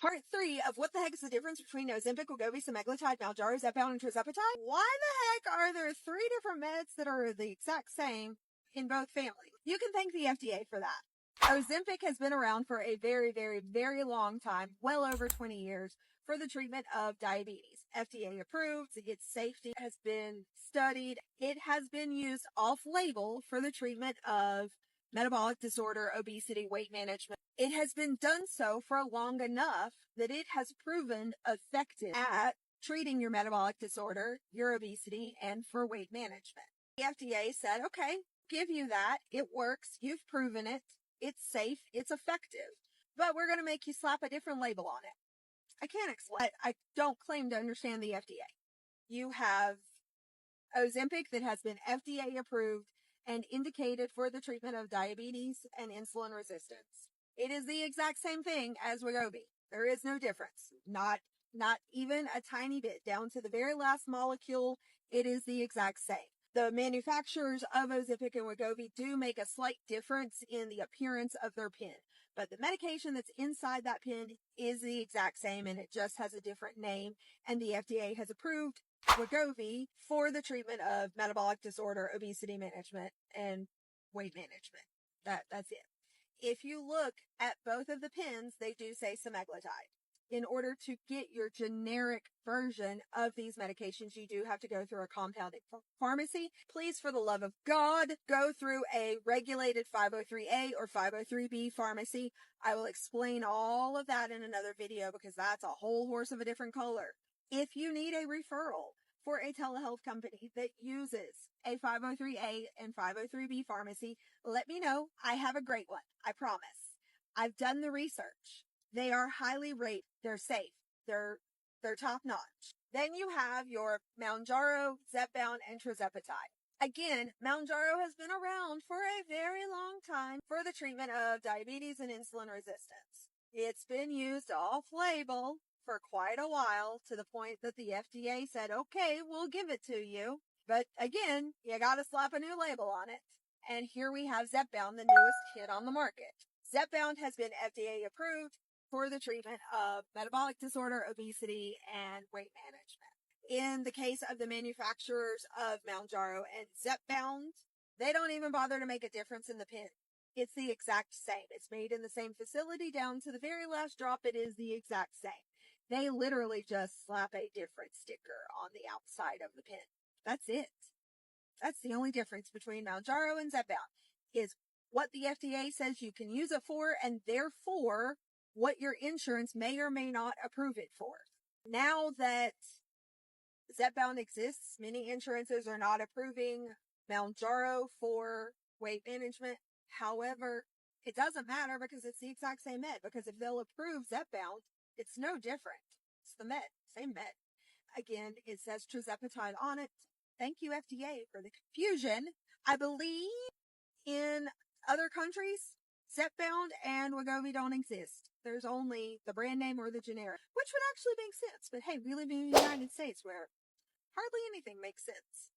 Part 3 of what the heck is the difference between Ozempic, Wegovy, Semaglutide, Mounjaro, Zepbound, and Tirzepatide? Why the heck are there 3 different meds that are the exact same in both families? You can thank the FDA for that. Ozempic has been around for a very, very, very long time, well over 20 years, for the treatment of diabetes. FDA approved, its safety has been studied. It has been used off-label for the treatment of metabolic disorder, obesity, weight management. It has been done so for long enough that it has proven effective at treating your metabolic disorder, your obesity, and for weight management. The FDA said, okay, give you that. It works. You've proven it. It's safe. It's effective. But we're going to make you slap a different label on it. I can't explain. I don't claim to understand the FDA. You have Ozempic that has been FDA approved and indicated for the treatment of diabetes and insulin resistance. It is the exact same thing as Wegovy. There is no difference. Not even a tiny bit. Down to the very last molecule, it is the exact same. The manufacturers of Ozempic and Wegovy do make a slight difference in the appearance of their pen, but the medication that's inside that pen is the exact same, and it just has a different name, and the FDA has approved Wegovy for the treatment of metabolic disorder, obesity management, and weight management. That's it. If you look at both of the pens, they do say Semaglutide. In order to get your generic version of these medications, you do have to go through a compounding pharmacy. Please, for the love of God, go through a regulated 503A or 503B pharmacy. I will explain all of that in another video because that's a whole horse of a different color. If you need a referral for a telehealth company that uses a 503A and 503B pharmacy, let me know. I have a great one. I promise. I've done the research. They are highly rated. They're safe. They're top notch. Then you have your Mounjaro, Zepbound, and Tirzepatide. Again, Mounjaro has been around for a very long time for the treatment of diabetes and insulin resistance. It's been used off-label for quite a while, to the point that the FDA said, okay, we'll give it to you. But again, you gotta slap a new label on it. And here we have Zepbound, the newest hit on the market. Zepbound has been FDA approved for the treatment of metabolic disorder, obesity, and weight management. In the case of the manufacturers of Mounjaro and Zepbound, they don't even bother to make a difference in the pen. It's the exact same. It's made in the same facility down to the very last drop. It is the exact same. They literally just slap a different sticker on the outside of the pen. That's it. That's the only difference between Mounjaro and Zepbound, is what the FDA says you can use it for, and therefore what your insurance may or may not approve it for. Now that Zepbound exists, many insurances are not approving Mounjaro for weight management. However, it doesn't matter because it's the exact same med. Because if they'll approve Zepbound, it's no different. It's the med, same med. Again, it says Tirzepatide on it. Thank you, FDA, for the confusion. I believe in other countries, Zepbound and Wegovy don't exist. There's only the brand name or the generic, which would actually make sense. But hey, we live in the United States where hardly anything makes sense.